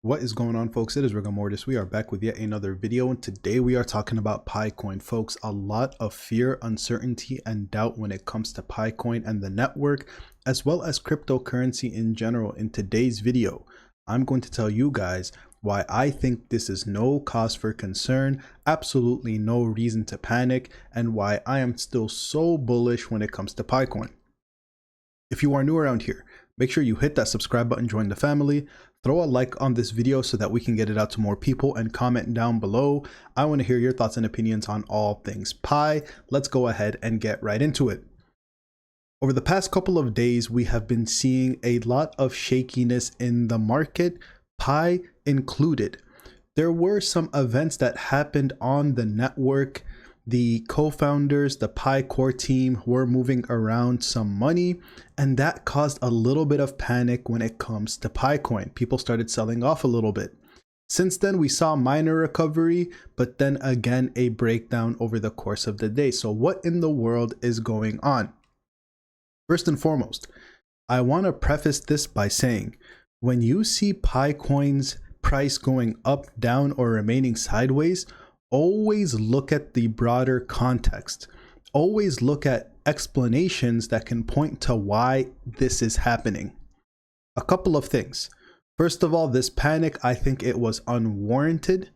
What is going on, folks? It is Rigor Mortis. We are back with yet another video, and today we are talking about Picoin. Folks, a lot of fear, uncertainty, and doubt when it comes to Picoin and the network, as well as cryptocurrency in general. In today's video, I'm going to tell you guys why I think this is no cause for concern, absolutely no reason to panic, and why I am still so bullish when it comes to Picoin. If you are new around here, make sure you hit that subscribe button, join the family, throw a like on this video so that we can get it out to more people, and comment down below. I want to hear your thoughts and opinions on all things Pi. Let's go ahead and get right into it. Over the past couple of days, we have been seeing a lot of shakiness in the market, Pi included. There were some events that happened on the network. The co-founders, the Pi core team, were moving around some money, and that caused a little bit of panic when it comes to Picoin. People started selling off a little bit. Since then, we saw minor recovery, but then again a breakdown over the course of the day. So what in the world is going on? First and foremost, I want to preface this by saying, when you see Picoin's price going up, down, or remaining sideways, always look at the broader context. Always look at explanations that can point to why this is happening. A couple of things. First of all, this panic, I think it was unwarranted.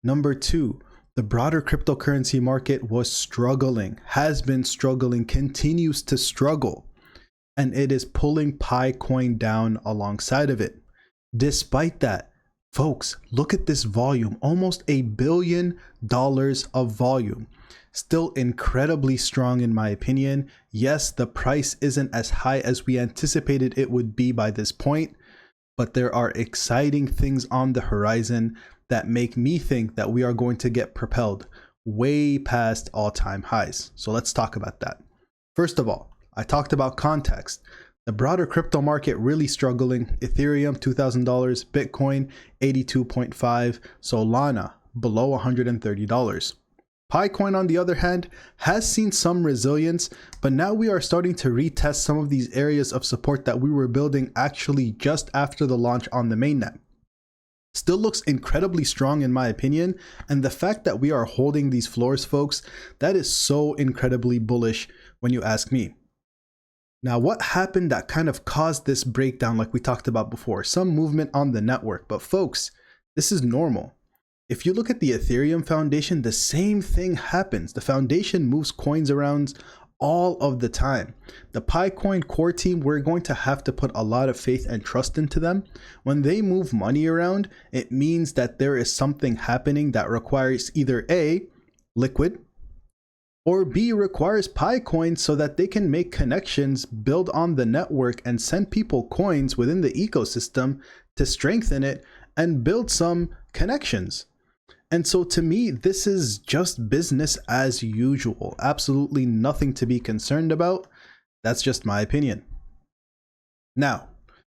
Number two, the broader cryptocurrency market was struggling, has been struggling, continues to struggle, and it is pulling Picoin down alongside of it. Despite that, folks, look at this volume, almost $1 billion of volume. Still incredibly strong in my opinion. Yes, the price isn't as high as we anticipated it would be by this point, but there are exciting things on the horizon that make me think that we are going to get propelled way past all-time highs. So let's talk about that. First of all, I talked about context. The broader crypto market really struggling. Ethereum, $2,000, Bitcoin, 82.5, Solana, below $130. Picoin, on the other hand, has seen some resilience, but now we are starting to retest some of these areas of support that we were building actually just after the launch on the mainnet. Still looks incredibly strong in my opinion, and the fact that we are holding these floors, folks, that is so incredibly bullish when you ask me. Now, what happened that kind of caused this breakdown like we talked about before? Some movement on the network, but folks, this is normal. If you look at the Ethereum Foundation, the same thing happens. The foundation moves coins around all of the time. The Picoin core team, we're going to have to put a lot of faith and trust into them. When they move money around, it means that there is something happening that requires either A, liquid, or B, requires Picoin so that they can make connections, build on the network, and send people coins within the ecosystem to strengthen it and build some connections. And so to me, this is just business as usual. Absolutely nothing to be concerned about. That's just my opinion. Now,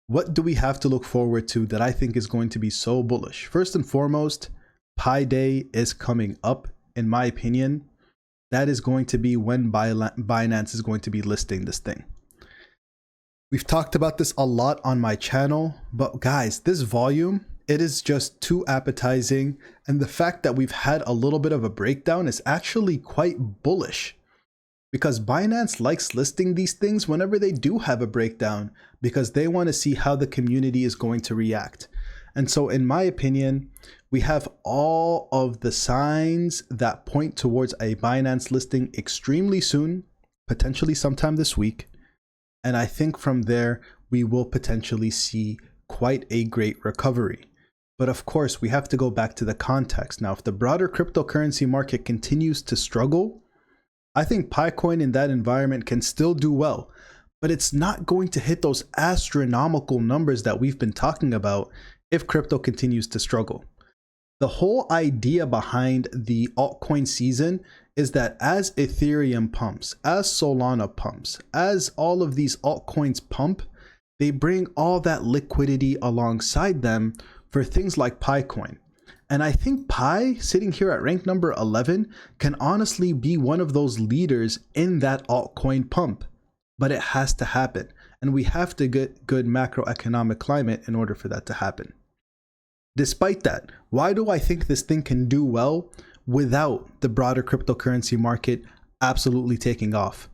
what do we have to look forward to that I think is going to be so bullish? First and foremost, Pi Day is coming up, in my opinion. That is going to be when Binance is going to be listing this thing. We've talked about this a lot on my channel, but guys, this volume, it is just too appetizing. And the fact that we've had a little bit of a breakdown is actually quite bullish, because Binance likes listing these things whenever they do have a breakdown, because they want to see how the community is going to react. And so in my opinion, we have all of the signs that point towards a Binance listing extremely soon, potentially sometime this week. And I think from there, we will potentially see quite a great recovery. But of course, we have to go back to the context. Now, if the broader cryptocurrency market continues to struggle, I think Picoin in that environment can still do well, but it's not going to hit those astronomical numbers that we've been talking about if crypto continues to struggle. The whole idea behind the altcoin season is that as Ethereum pumps, as Solana pumps, as all of these altcoins pump, they bring all that liquidity alongside them for things like Picoin. And I think Pi, sitting here at rank number 11, can honestly be one of those leaders in that altcoin pump. But it has to happen, and we have to get good macroeconomic climate in order for that to happen. Despite that, why do I think this thing can do well without the broader cryptocurrency market absolutely taking off?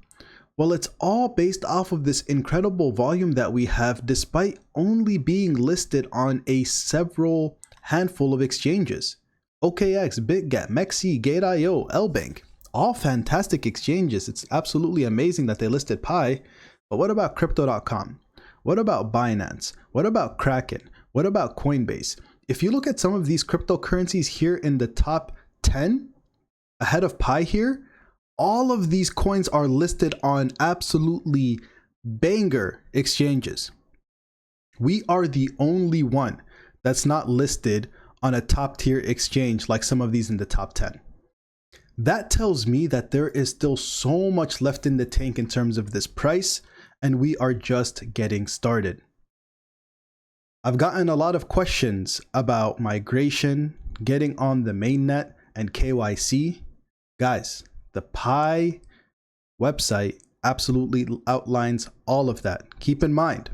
Well, it's all based off of this incredible volume that we have despite only being listed on a several handful of exchanges. OKX, BitGet, Mexi, Gate.io, LBank, all fantastic exchanges. It's absolutely amazing that they listed Pi, but what about Crypto.com? What about Binance? What about Kraken? What about Coinbase? If you look at some of these cryptocurrencies here in the top 10, ahead of Pi here, all of these coins are listed on absolutely banger exchanges. We are the only one that's not listed on a top tier exchange like some of these in the top 10. That tells me that there is still so much left in the tank in terms of this price, and we are just getting started. I've gotten a lot of questions about migration, getting on the mainnet, and KYC. Guys, the Pi website absolutely outlines all of that. Keep in mind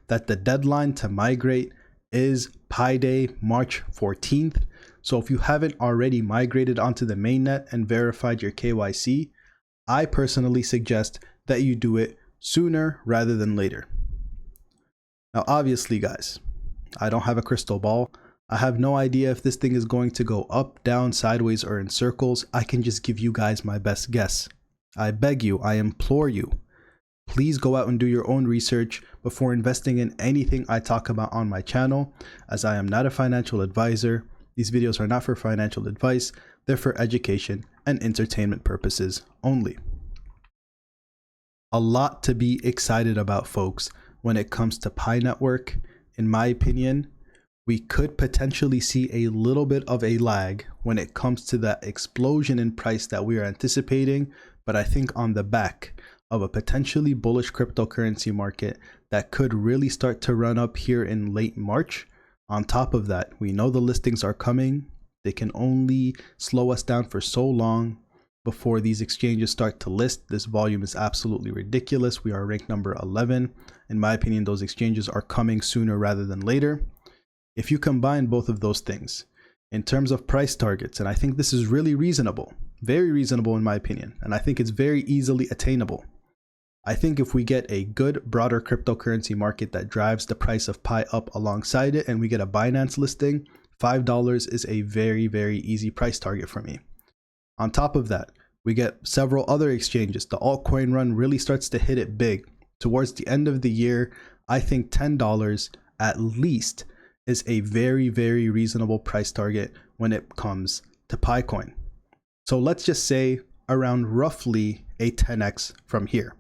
that the deadline to migrate is Pi Day, March 14th. So if you haven't already migrated onto the mainnet and verified your KYC, I personally suggest that you do it sooner rather than later. Now, obviously, guys, I don't have a crystal ball. I have no idea if this thing is going to go up, down, sideways, or in circles. I can just give you guys my best guess. I beg you, I implore you, please go out and do your own research before investing in anything I talk about on my channel, as I am not a financial advisor. These videos are not for financial advice. They're for education and entertainment purposes only. A lot to be excited about, folks, when it comes to Pi Network. In my opinion, we could potentially see a little bit of a lag when it comes to that explosion in price that we are anticipating, but I think on the back of a potentially bullish cryptocurrency market that could really start to run up here in late March. On top of that, we know the listings are coming. They can only slow us down for so long before these exchanges start to list. This volume is absolutely ridiculous. We are ranked number 11. In my opinion, those exchanges are coming sooner rather than later. If you combine both of those things in terms of price targets, and I think this is really reasonable, very reasonable in my opinion, and I think it's very easily attainable. I think if we get a good broader cryptocurrency market that drives the price of Pi up alongside it, and we get a Binance listing, $5 is a very, very easy price target for me. On top of that, we get several other exchanges. The altcoin run really starts to hit it big. Towards the end of the year, I think $10 at least is a very, very reasonable price target when it comes to Pi coin. So let's just say around roughly a 10x from here.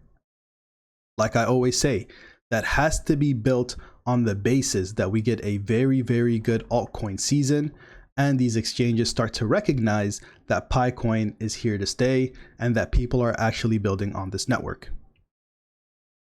Like I always say, that has to be built on the basis that we get a very, very good altcoin season, and these exchanges start to recognize that Pi coin is here to stay and that people are actually building on this network.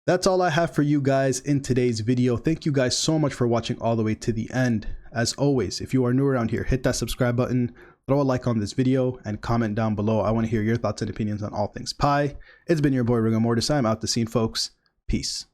That's all I have for you guys in today's video. Thank you guys so much for watching all the way to the end. As always, if you are new around here, hit that subscribe button, throw a like on this video, and comment down below. I want to hear your thoughts and opinions on all things Pi. It's been your boy Rigor Mortis. I'm out to scene, folks. Peace.